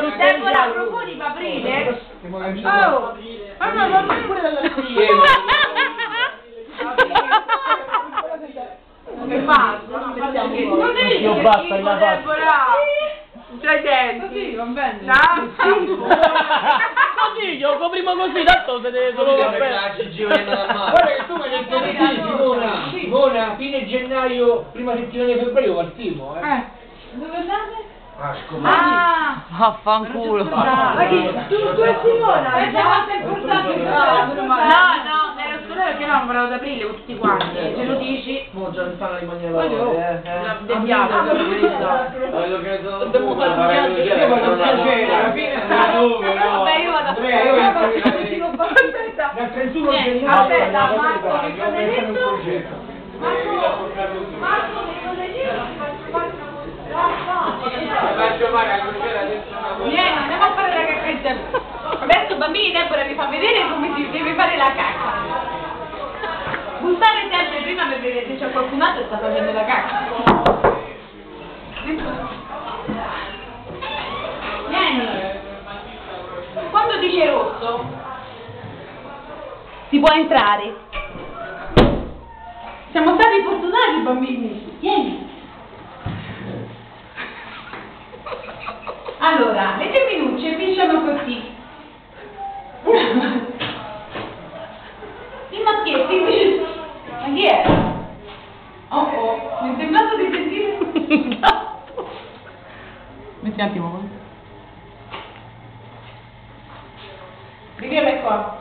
Deborah, proponi aprile? Oh! Ma no, non è pure dalla che basta? Non è io basta, la Deborah! C'hai dentro? Sì, va bene. Così, io copriamo così, tanto se deve solo guarda che tu mi hai detto di sì, Simona, fine gennaio, prima settimana di febbraio partiamo, Dove andate? Vaffanculo. Ma chi? Tu e Simona? Quante importanti No, ero solo perché no, non parlavo d'aprile con tutti quanti. Se lo dici... Mo già mi fanno rimanere Del diavolo, dobbiamo fare un piacere, vabbè, io vado a fare. Dal 31 gennaio. Aspetta, Marco, che cosa hai detto? Marco, che cosa hai detto? Vieni, andiamo a fare la cacchetta. Adesso bambini Deborah vi fa vedere come si deve fare la cacca. Bussare sempre prima per vedere se c'è qualcun altro che sta facendo la cacca. Vieni. Quando dice rosso si può entrare. Siamo stati fortunati bambini. Vieni. Allora, le femminucce pisciano così. I maschietti invece... Ma chi è? Oh, mi è sembrato di sentire... Metti un attimo. Di che è qua?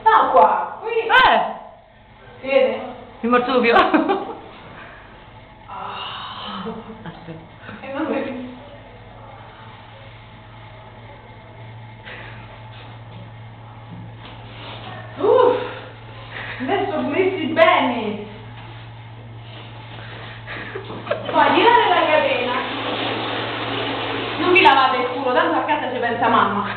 No, qua. Qui. Si vede? Il marsupio. Aspetta. E non vedi. Adesso pulirsi bene. Poi girare la catena. Non vi lavate il culo, tanto a casa ci pensa mamma.